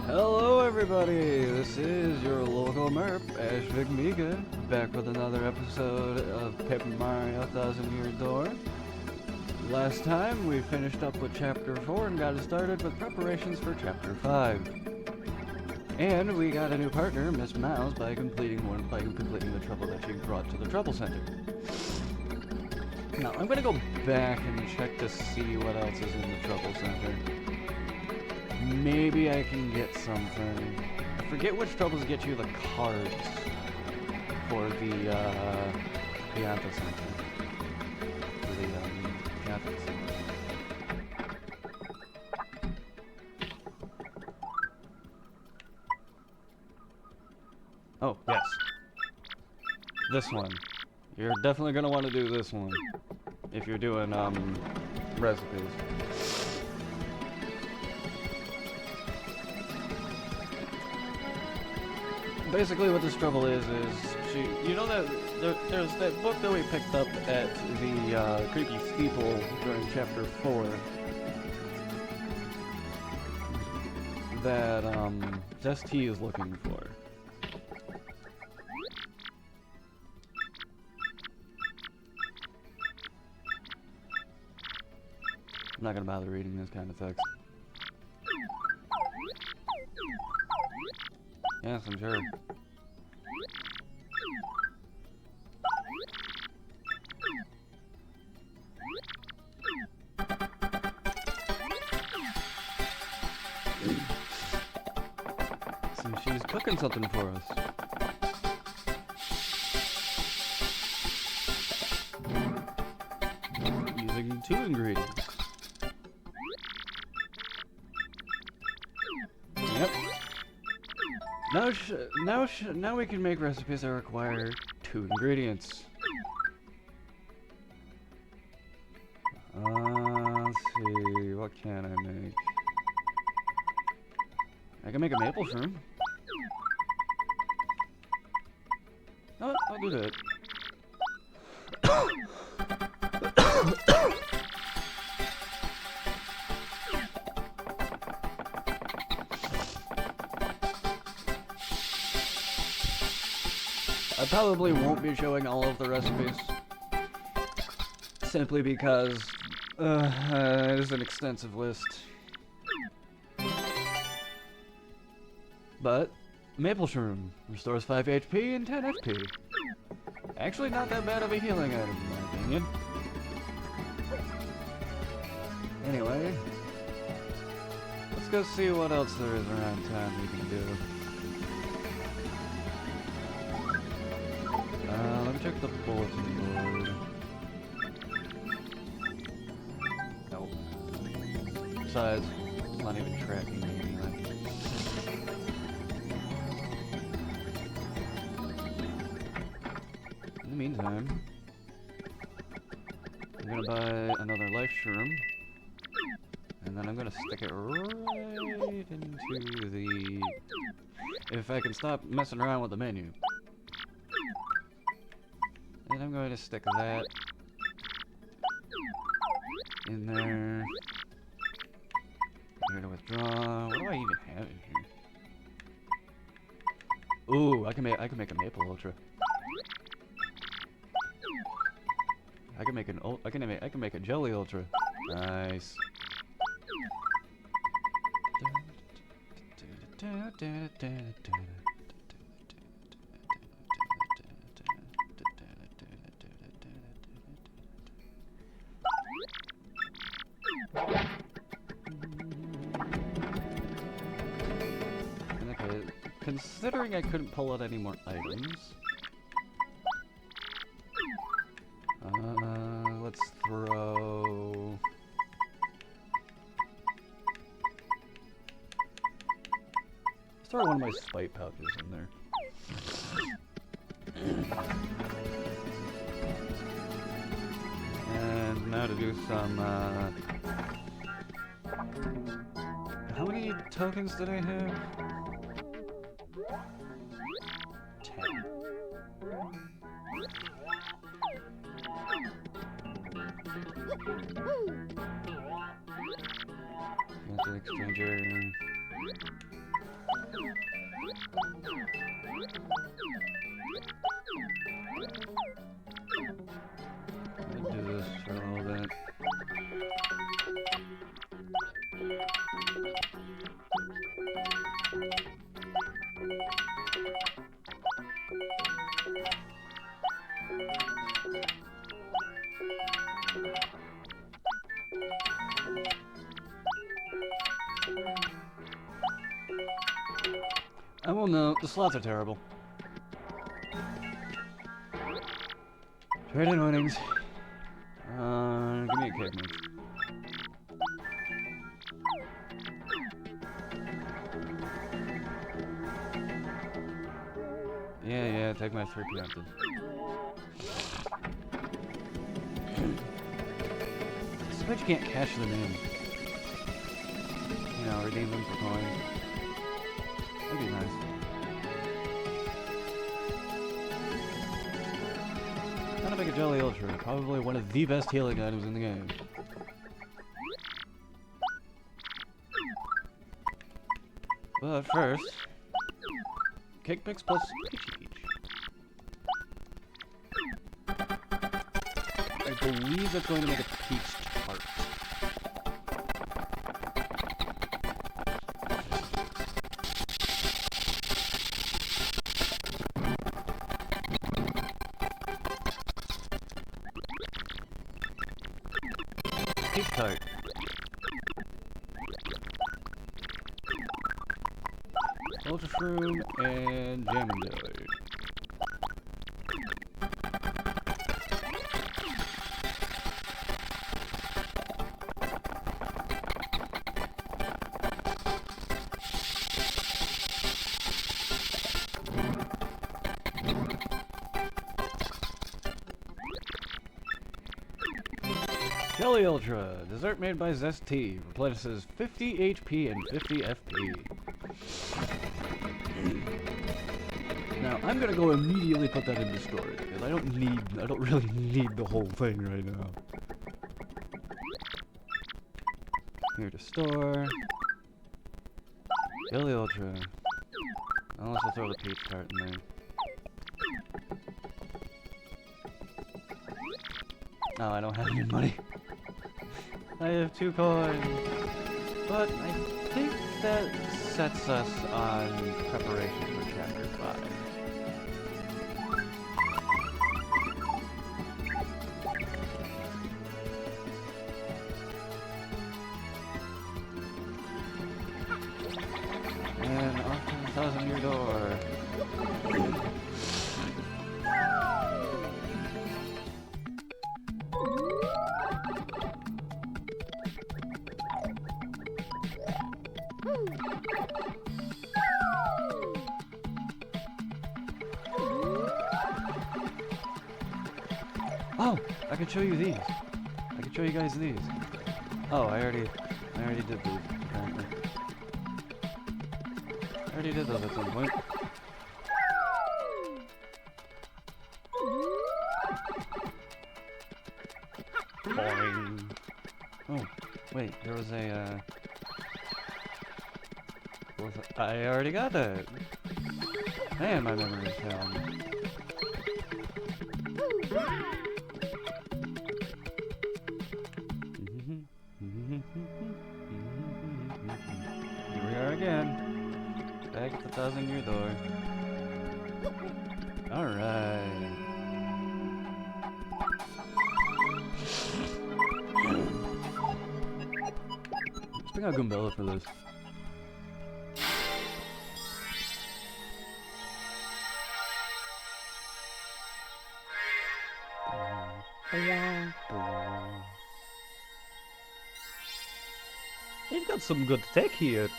Hello everybody, this is your local merp, Ash Mika, back with another episode of Paper Mario Thousand Year Door. Last time we finished up with Chapter 4 and got it started with preparations for Chapter 5. And we got a new partner, Miss Mouse, by completing the trouble that she brought to the Trouble Center. Now, I'm gonna go back and check to see what else is in the Trouble Center. Maybe I can get something. I forget which troubles get you the cards for the Pianta Center. For the Pianta Center. Oh, yes. This one. You're definitely gonna want to do this one if you're doing recipes. Basically what this trouble is you know that there's that book that we picked up at the Creepy Steeple during Chapter 4 that Just T is looking for. I'm not gonna bother reading this kind of text. Yes, I'm sure. So she's cooking something for us. Using 2 ingredients. Yep. Now we can make recipes that require 2 ingredients. Let's see, what can I make? I can make a maple shroom. Oh, I'll do that. I probably won't be showing all of the recipes, simply because it is an extensive list. But maple shroom restores 5 HP and 10 FP. Actually, not that bad of a healing item, in my opinion. Anyway, let's go see what else there is around town we can do. Let me check the bulletin board. Nope. Besides, it's not even tracking me anyway. In the meantime, I'm gonna buy another life shroom, and then I'm gonna stick it right into the... If I can stop messing around with the menu. And I'm going to stick that in there. Here to withdraw. What do I even have in here? Ooh, I can make a maple ultra. I can make a jelly ultra. Nice. Okay, considering I couldn't pull out any more items, let's throw... Let's throw one of my spite pouches in there. And now to do some, how many tokens did I have? 10. That's an exchanger. I'll do this for a little bit. I will note, the slots are terrible. Trade in winnings. Give me a cake mix. Yeah, take my 3 preempted. I bet you can't cash them in. You know, redeem them for coins. That'd be nice. Kind of like a Jelly Ultra, probably one of the best healing items in the game. But first, cake mix plus peachy peach. I believe that's going to make a peach tart. Peach tart. Ultra Shroom and Jam and Jelly. Jelly Ultra, dessert made by Zest Tea, replenishes 50 HP and 50 FP. Now, I'm gonna go immediately put that into storage, because I don't really need the whole thing right now. Here to store. Jelly Ultra. Unless I'll throw the peach tart in there. Oh, I don't have any money. I have 2 coins. But I think that sets us on preparation for Chapter 5. And off to the 1,000-year door. Oh, I can show you these. I can show you guys these. Oh, I already did these, apparently. I already did those at some point. Boing. Oh, wait, there was a, I already got that. Man, my memory is failing me. Here we are again. Back at the 1,000-year door. Alright. Let's bring out Goombella for this. You've got some good tech here.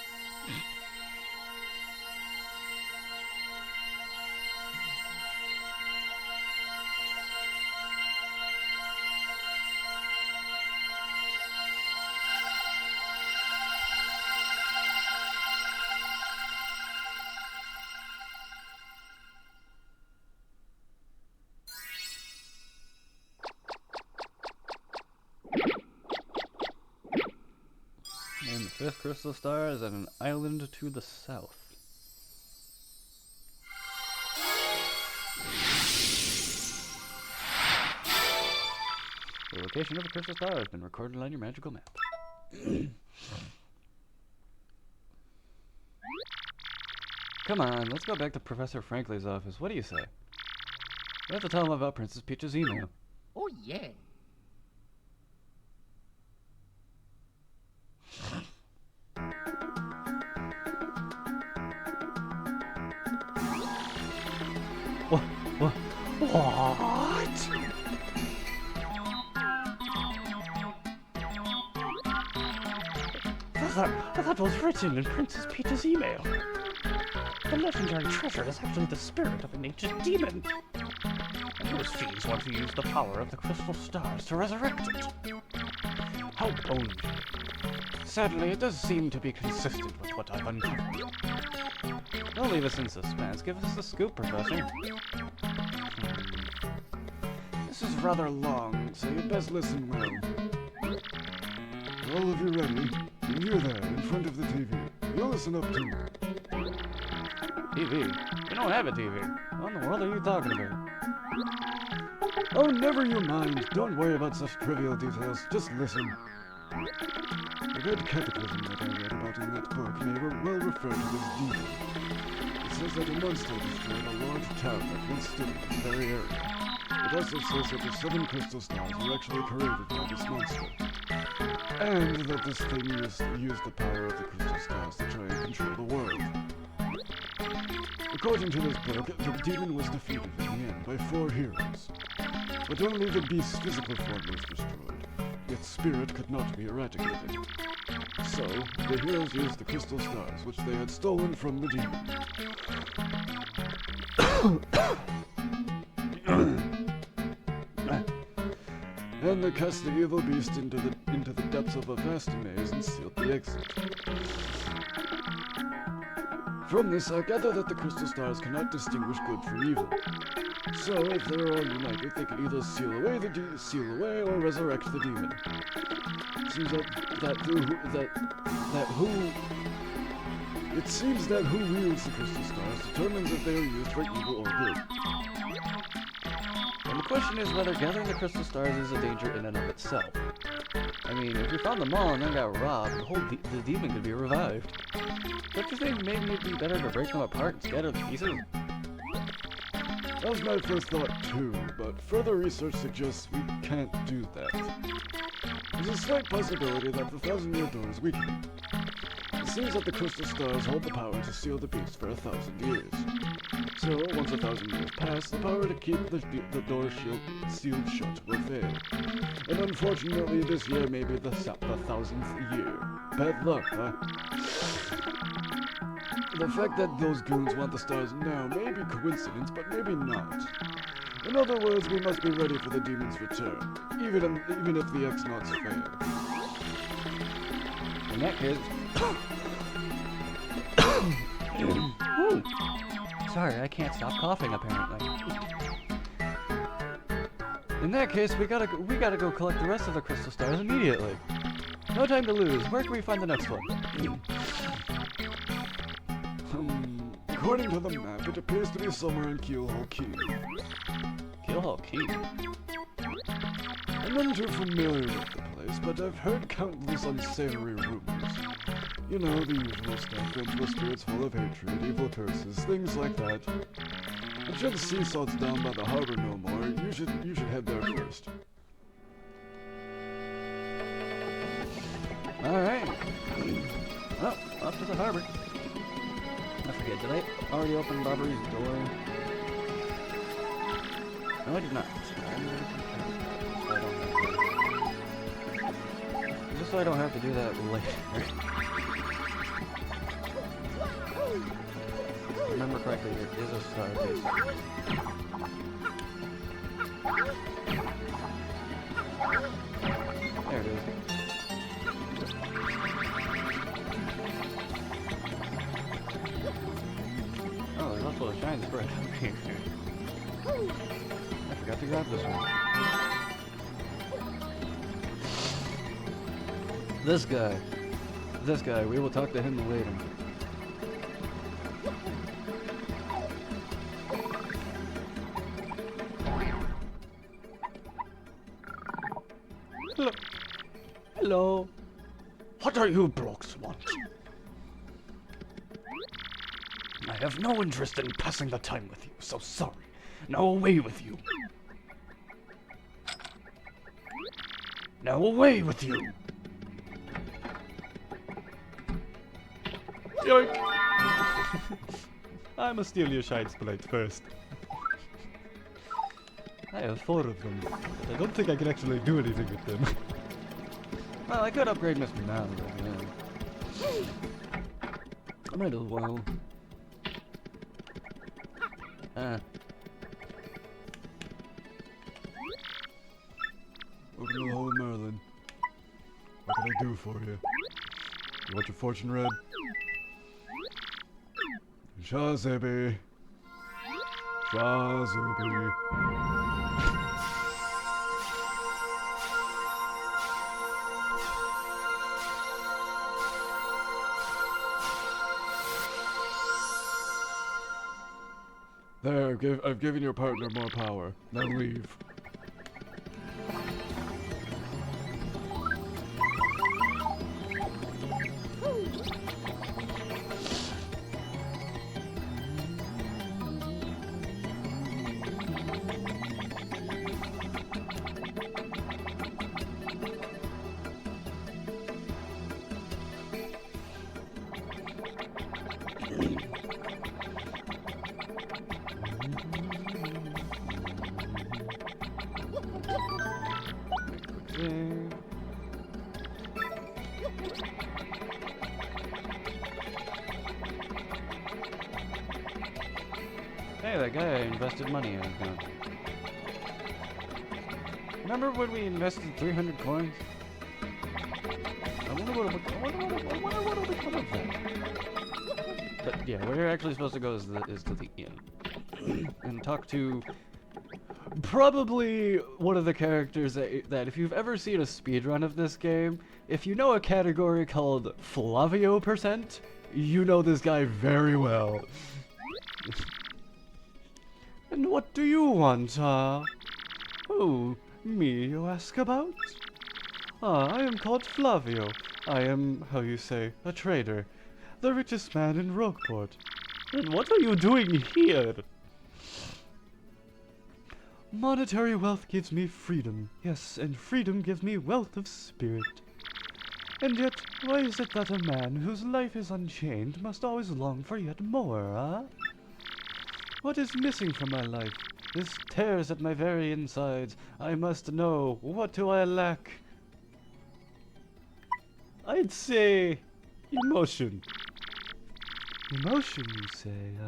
And the 5th crystal star is at an island to the south. The location of the crystal star has been recorded on your magical map. Come on, let's go back to Professor Frankley's office. What do you say? We have to tell him about Princess Peach's email. Oh, yeah. What? What? That was written in Princess Peach's email. The legendary treasure is actually the spirit of an ancient demon. And those fiends want to use the power of the crystal stars to resurrect it. How bone. Sadly, it does seem to be consistent with what I've uncovered. Don't leave us in suspense. Give us the scoop, Professor. This is rather long, so you'd best listen well. All of you ready? And you're there, in front of the TV. You'll listen up too. TV? We don't have a TV. What in the world are you talking about? Oh, never you mind. Don't worry about such trivial details. Just listen. The red cataclysm that I read about in that book may well refer to this demon. It says that a monster destroyed a large town that once stood in this very area. It also says that the 7 crystal stars were actually created by this monster. And that this thing used the power of the crystal stars to try and control the world. According to this book, the demon was defeated in the end by 4 heroes. But only the beast's physical form was destroyed. Its spirit could not be eradicated. So, the heroes used the crystal stars, which they had stolen from the demon. And they cast the evil beast into the depths of a vast maze and sealed the exit. From this, I gather that the crystal stars cannot distinguish good from evil. So, if they are all united, they can either seal away or resurrect the demon. It seems that who wields the crystal stars determines if they are used for evil or good. And the question is whether gathering the crystal stars is a danger in and of itself. I mean, if we found them all and then got robbed, the demon could be revived. Don't you think maybe it'd be better to break them apart and scatter the pieces? That was my first thought too, but further research suggests we can't do that. There's a slight possibility that the 1,000-year door is weakening. It seems that the crystal stars hold the power to seal the beast for 1,000 years. So, once 1,000 years pass, the power to keep the door sealed shut will fail. And unfortunately, this year may be the 1,000th year. Bad luck, huh? The fact that those goons want the stars now may be coincidence, but maybe not. In other words, we must be ready for the demon's return, even if the X-Nauts fail. In that case... Sorry, I can't stop coughing, apparently. In that case, we gotta go collect the rest of the crystal stars immediately. No time to lose. Where can we find the next one? According to the map, it appears to be somewhere in Keelhole Key. Keelhole Key? I'm not too familiar with the place, but I've heard countless unsavory rumors. You know, the usual stuff, vengeful spirits full of hatred, evil curses, things like that. Until the sea salt's down by the harbor no more, you should head there first. Alright. Well, off to the harbor. I forget, did I already open Barbari's door? No, I did not. Just so I don't have to do that later. Remember correctly, there is a star base. There it is. Oh, there's also a shine spread up here. I forgot to grab this one. This guy, we will talk to him later. Hello. What are you blokes want? I have no interest in passing the time with you, so sorry. Now away with you. Now away with you. Yoink! I must steal your shine sprite first. I have 4 of them, but I don't think I can actually do anything with them. Well, I could upgrade Mr. Now, but yeah. I might as well. Welcome to the Hall of Merlin. What can I do for you? You want your fortune read? Shazabi. Shazabi. There, I've given your partner more power. Now leave. Hey, that guy invested money in his gun. Remember when we invested 300 coins? I wonder what'll become of that. But yeah, where you're actually supposed to go is to the inn. And talk to probably one of the characters that if you've ever seen a speedrun of this game, if you know a category called Flavio percent, you know this guy very well. And what do you want, Oh, me you ask about? I am called Flavio. I am, how you say, a trader. The richest man in Rogueport. And what are you doing here? Monetary wealth gives me freedom. Yes, and freedom gives me wealth of spirit. And yet, why is it that a man whose life is unchained must always long for yet more, What is missing from my life? This tears at my very insides. I must know. What do I lack? I'd say emotion. Emotion, you say,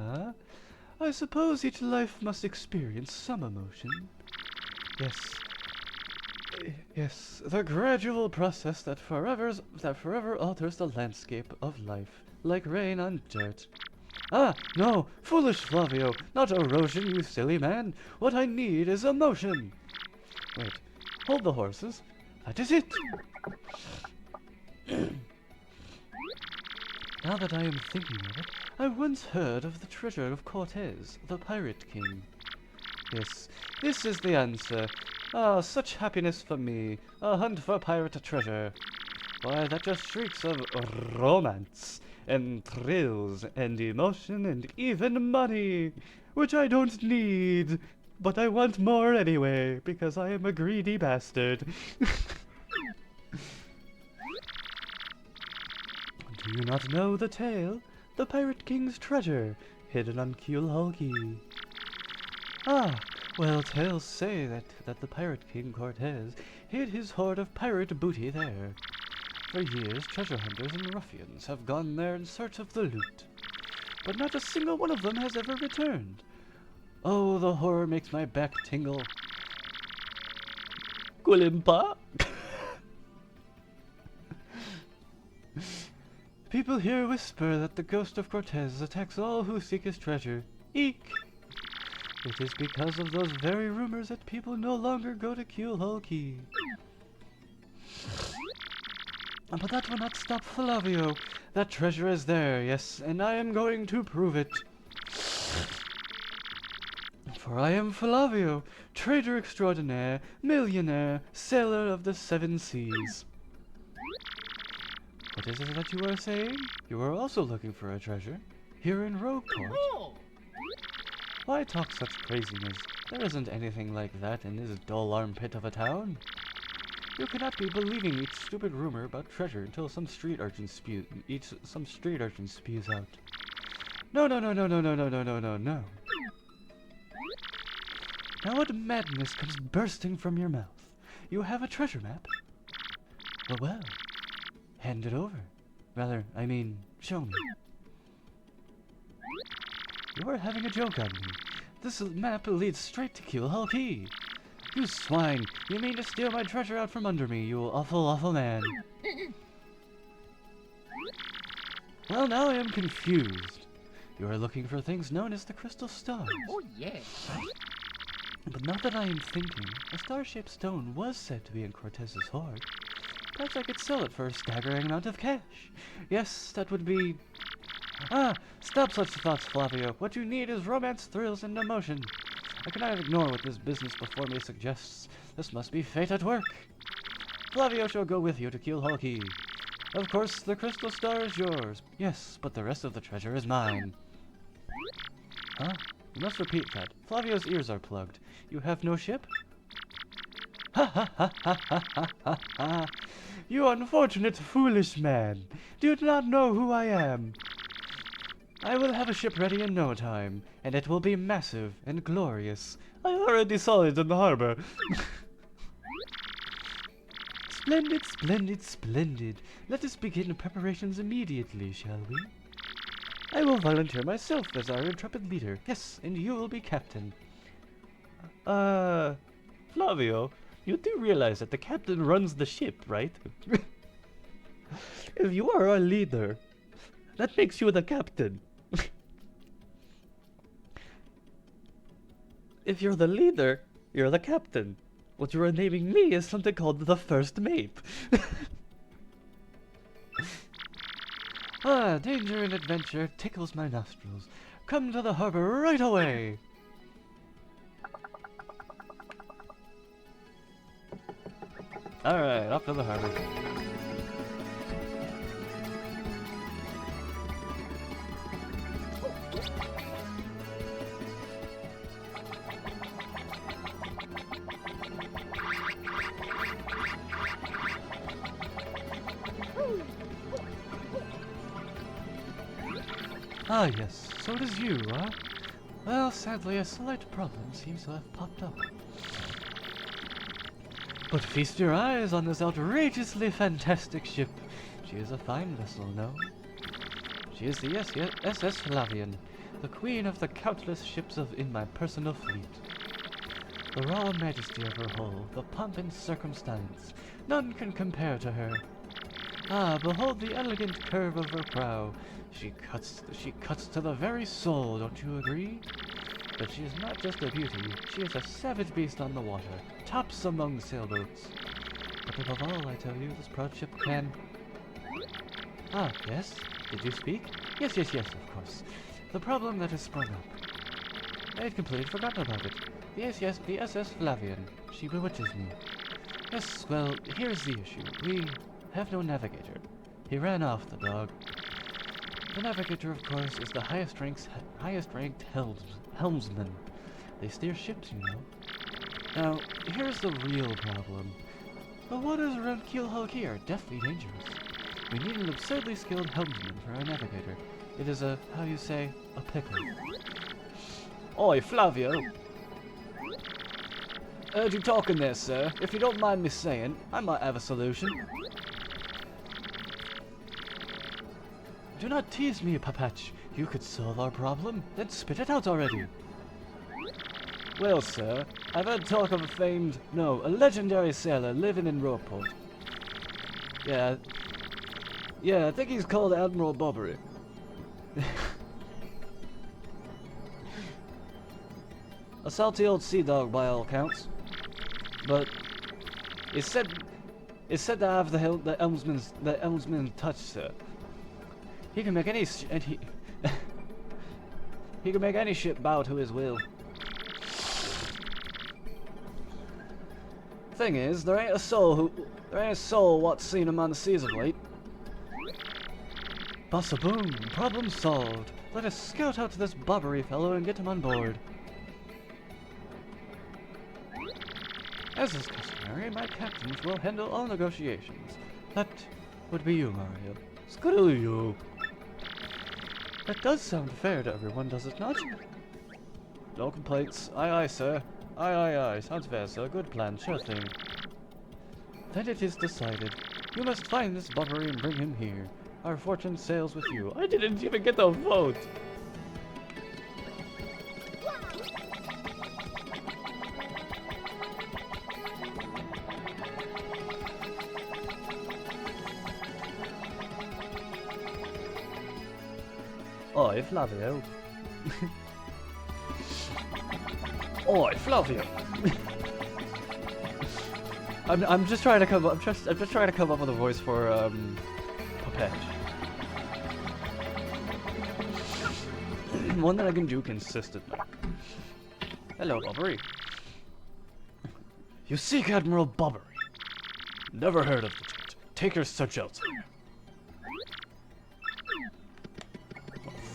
I suppose each life must experience some emotion. Yes. Yes, the gradual process that forever alters the landscape of life, like rain on dirt. Ah, no, foolish Flavio, not erosion, you silly man. What I need is emotion. Wait, hold the horses. That is it. Now that I am thinking of it, I once heard of the treasure of Cortez, the Pirate King. Yes, this is the answer. Ah, such happiness for me. A hunt for pirate treasure. Why, that just shrieks of romance, and thrills, and emotion, and even money, which I don't need, but I want more anyway, because I am a greedy bastard. Do you not know the tale? The Pirate King's treasure, hidden on Keelhulkey. Ah, well, tales say that the Pirate King Cortez hid his hoard of pirate booty there. For years, treasure hunters and ruffians have gone there in search of the loot, but not a single one of them has ever returned. Oh, the horror makes my back tingle. Gulimpa? People here whisper that the ghost of Cortez attacks all who seek his treasure. Eek! It is because of those very rumors that people no longer go to Keelhulkey. But that will not stop Flavio. That treasure is there, yes, and I am going to prove it. For I am Flavio, trader extraordinaire, millionaire, sailor of the 7 seas. What is it that you are saying? You are also looking for a treasure? Here in Rogueport? Why talk such craziness? There isn't anything like that in this dull armpit of a town. You cannot be believing each stupid rumor about treasure until some street urchin spews out. No, no, no, no, no, no, no, no, no, no, no. Now what madness comes bursting from your mouth? You have a treasure map? Well, well, hand it over. Rather, I mean, show me. You are having a joke on me. This map leads straight to Keelhull Key. You swine! You mean to steal my treasure out from under me, you awful, awful man. Well, now I am confused. You are looking for things known as the crystal stars. Oh, yeah. But now that I am thinking, a star-shaped stone was said to be in Cortez's hoard. Perhaps I could sell it for a staggering amount of cash. Yes, that would be... Ah! Stop such thoughts, Flavio. What you need is romance, thrills, and emotion. I cannot ignore what this business before me suggests. This must be fate at work. Flavio shall go with you to Keelhull Key. Of course, the crystal star is yours. Yes, but the rest of the treasure is mine. Huh? You must repeat that. Flavio's ears are plugged. You have no ship? Ha ha ha ha ha ha ha ha! You unfortunate, foolish man! Do you not know who I am? I will have a ship ready in no time, and it will be massive and glorious. I already saw it in the harbor. Splendid, splendid, splendid. Let us begin preparations immediately, shall we? I will volunteer myself as our intrepid leader. Yes, and you will be captain. Flavio, you do realize that the captain runs the ship, right? If you are our leader, that makes you the captain. If you're the leader, you're the captain. What you are naming me is something called the first mate. Ah, danger and adventure tickles my nostrils. Come to the harbor right away! Alright, off to the harbor. Ah, yes, so it is you, huh? Well, sadly, a slight problem seems to have popped up. But feast your eyes on this outrageously fantastic ship. She is a fine vessel, no? She is the SS Flavian, the queen of the countless ships in my personal fleet. The raw majesty of her hull, the pomp and circumstance, none can compare to her. Ah, behold the elegant curve of her prow. She cuts to the very soul, don't you agree? But she is not just a beauty, she is a savage beast on the water, tops among sailboats. But above all, I tell you, this proud ship can... Ah, yes? Did you speak? Yes, yes, yes, of course. The problem that has sprung up. I had completely forgotten about it. The SS Flavian. She bewitches me. Yes, well, here's the issue. We have no navigator. He ran off, the dog. The navigator, of course, is the highest ranked helmsman. They steer ships, you know. Now, here's the real problem. The waters around Keelhull Key are deathly dangerous. We need an absurdly skilled helmsman for our navigator. It is a, how you say, a pickle. Oi, Flavio! Heard you talking there, sir. If you don't mind me saying, I might have a solution. Do not tease me, Papatch. You could solve our problem, then spit it out already. Well, sir, I've heard talk of a legendary sailor living in Rogueport. Yeah, I think he's called Admiral Bobbery. A salty old sea dog by all accounts. But it's said to have the helmsman's touch, sir. He can make any he can make any ship bow to his will. Thing is, there ain't a soul what's seen him on the seas of late. Boom! Problem solved. Let us scout out this bobbery fellow and get him on board. As is customary, my captains will handle all negotiations. That would be you, Mario. Screw you. That does sound fair to everyone, does it not? No complaints. Aye, aye, sir. Aye, aye, aye. Sounds fair, sir. Good plan. Sure thing. Then it is decided. You must find this bobbery and bring him here. Our fortune sails with you. I didn't even get the vote. Oi, Flavio. Oi, Flavio. I'm just trying to come up. I'm just trying to come up with a voice for Puppet. One that I can do consistently. Hello, Bobbery. You seek Admiral Bobbery. Never heard of the tit. Take your search elsewhere.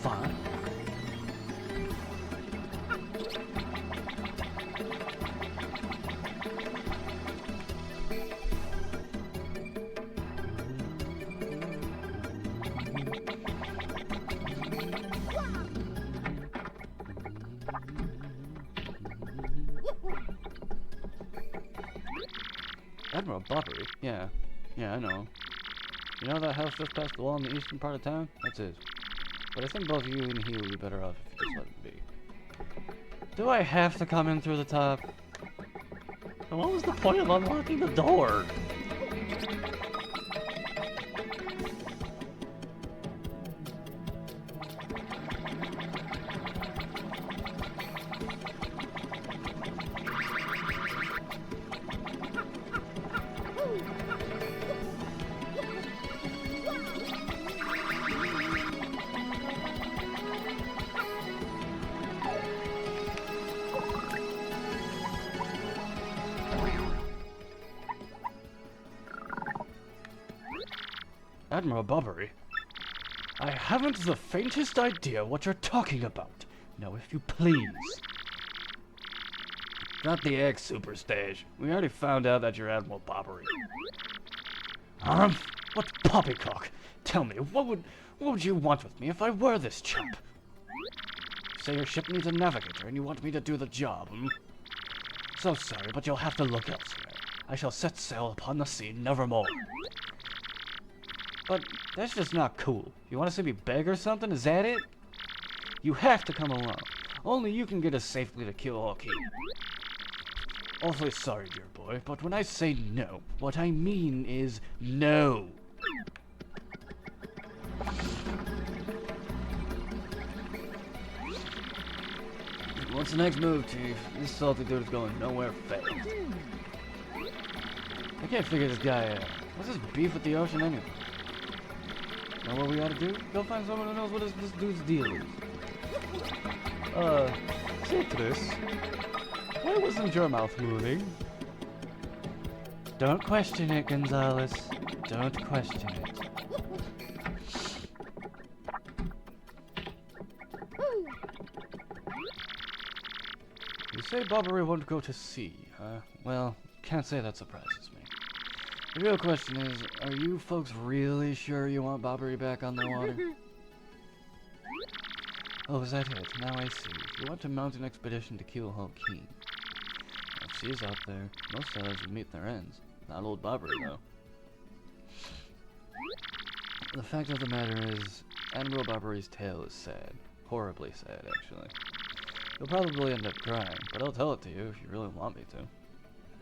Fine. Admiral Bobbery? Yeah. Yeah, I know. You know that house just past the wall in the eastern part of town? That's his. But I think both you and he will be better off if you just let him be. Do I have to come in through the top? And what was the point of unlocking the door? Admiral Bobbery? I haven't the faintest idea what you're talking about. Now, if you please. Not the egg super stage. We already found out that you're Admiral Bobbery. What poppycock? Tell me, what would you want with me if I were this chap? You say your ship needs a navigator and you want me to do the job, hmm? So sorry, but you'll have to look elsewhere. I shall set sail upon the sea nevermore. But that's just not cool. You want to see me beg or something? Is that it? You have to come along. Only you can get us safely to Keelhaul Key. Awfully sorry, dear boy, but when I say no, what I mean is no. What's the next move, Chief? This salty dude is going nowhere fast. I can't figure this guy out. What's his beef with the ocean anyway? Know what we gotta do? Go find someone who knows what this dude's deal is. Citrus? Why wasn't your mouth moving? Don't question it, Gonzalez. Don't question it. You say Bobbery won't go to sea, huh? Well, can't say that surprises me. The real question is, are you folks really sure you want Bobbery back on the water? Oh, is that it? Now I see. You want to mount an expedition to Keelhaul Key. If she's out there, most sailors would meet their ends. Not old Bobbery, though. The fact of the matter is, Admiral Bobbery's tale is sad. Horribly sad, actually. You'll probably end up crying, but I'll tell it to you if you really want me to.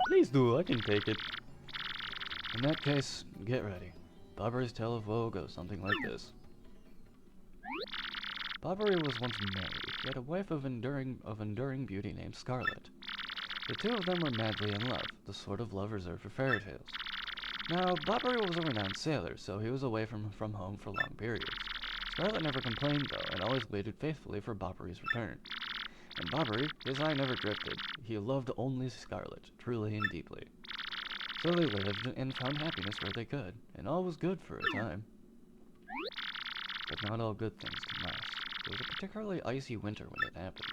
Please do, I can take it. In that case, get ready. Bobbery's tale of woe goes something like this. Bobbery was once married. He had a wife of enduring beauty named Scarlet. The two of them were madly in love, the sort of love reserved for fairy tales. Now, Bobbery was a renowned sailor, so he was away from home for long periods. Scarlet never complained, though, and always waited faithfully for Bobbery's return. And Bobbery, his eye never drifted. He loved only Scarlet, truly and deeply. So they lived and found happiness where they could, and all was good for a time. but not all good things can last. It was a particularly icy winter when it happened.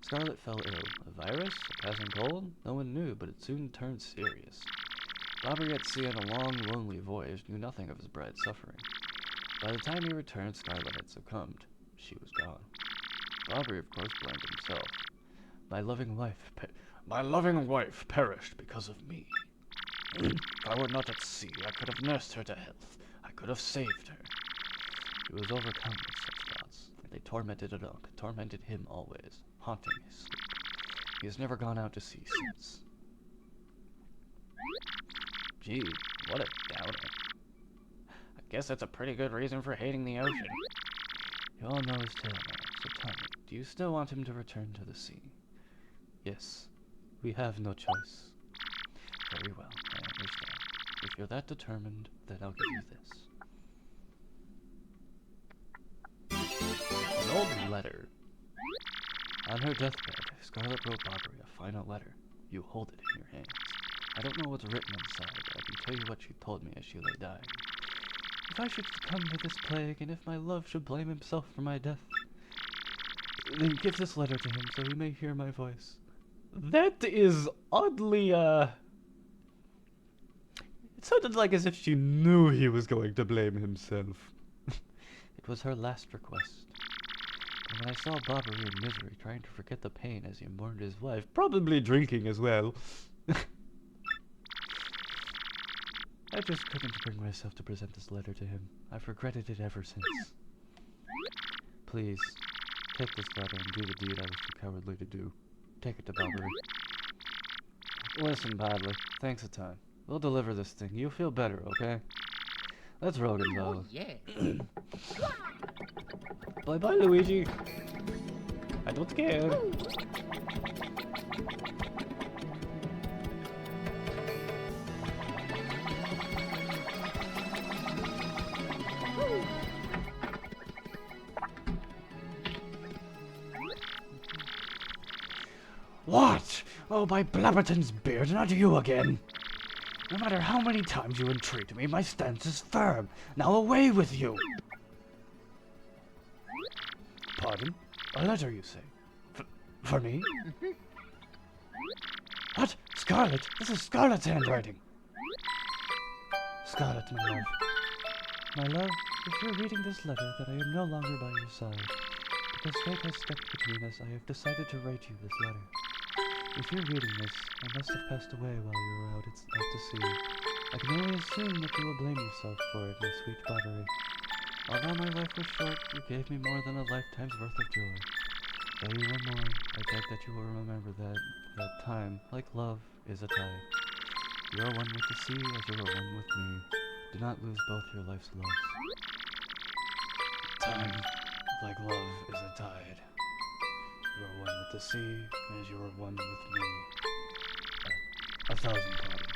Scarlet fell ill. A virus? A passing cold? No one knew, but it soon turned serious. Bobbery at sea on a long, lonely voyage knew nothing of his bride's suffering. By the time he returned, Scarlet had succumbed. She was gone. Bobbery, of course, blamed himself. My loving wife perished because of me. If I were not at sea, I could have nursed her to health. I could have saved her. He was overcome with such thoughts. They tormented him always, haunting his sleep. He has never gone out to sea since. Gee, what a downer. I guess that's a pretty good reason for hating the ocean. You all know his tale now, so tell me, do you still want him to return to the sea? Yes, we have no choice. Very well, I understand. If you're that determined, then I'll give you this. An old letter. On her deathbed, Scarlet wrote Bobbery a final letter. You hold it in your hands. I don't know what's written inside, but I can tell you what she told me as she lay dying. If I should succumb to this plague, and if my love should blame himself for my death, then give this letter to him so he may hear my voice. That is oddly, It sounded like as if she knew he was going to blame himself. It was her last request. And when I saw Bobbery in misery, trying to forget the pain as he mourned his wife, Probably drinking as well. I just couldn't bring myself to present this letter to him. I've regretted it ever since. Please, take this letter and do the deed I was too cowardly to do. Take it to Bobbery. Listen, Bodley, thanks a ton. We'll deliver this thing. You'll feel better, okay? Let's roll, Gonzalo. Oh, yeah. Bye-bye, Luigi. I don't care. What? Oh, by Blabberton's beard, not you again! No matter how many times you entreat me, my stance is firm. Now away with you! Pardon? A letter, you say? For me? What? Scarlet? This is Scarlet's handwriting! Scarlet, my love. My love, if you're reading this letter, then I am no longer by your side. Because fate has stepped between us, I have decided to write you this letter. If you're reading this, I must have passed away while you were out to sea. I can only assume that you will blame yourself for it, my sweet Bobbery. Although my life was short, you gave me more than a lifetime's worth of joy. Though you will mourn, I beg that you will remember that time, like love, is a tie. You are one with the sea as you are one with me. Do not lose both your life's loves. Time, like love, is a tide. You are one with the sea, as you are one with me. 1,000 pardons.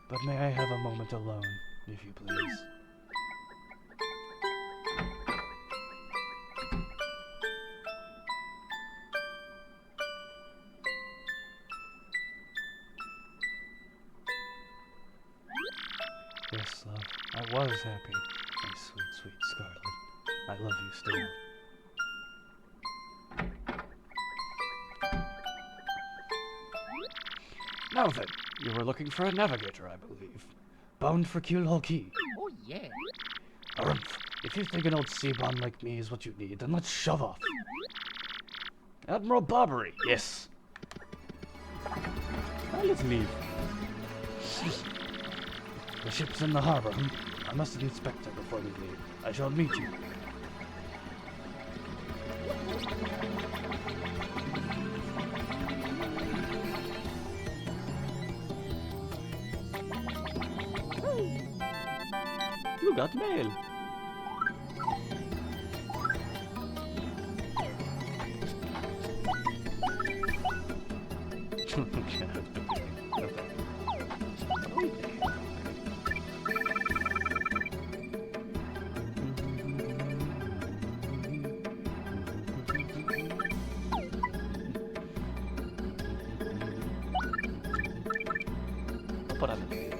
But may I have a moment alone, if you please? Yes, love, I was happy, my sweet, sweet Scarlet. I love you still. Now then, you were looking for a navigator, I believe. Bound for Keelhole Key. Oh, yeah. Harumph. If you think an old sea bomb like me is what you need, then let's shove off. Admiral Bobbery. Yes. Now let's leave. The ship's in the harbor. I must inspect it before we leave. I shall meet you. You got mail. I'll put on the video.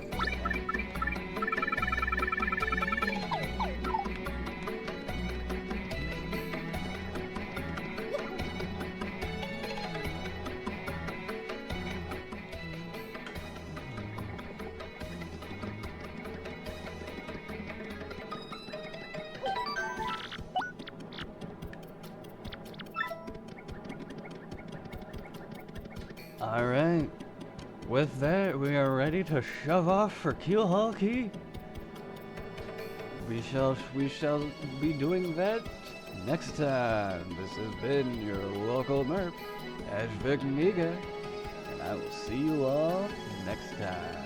Alright. With that, we are ready to shove off for Keelhaul Key. We shall be doing that next time. This has been your local merp, Ashvik Miga, and I will see you all next time.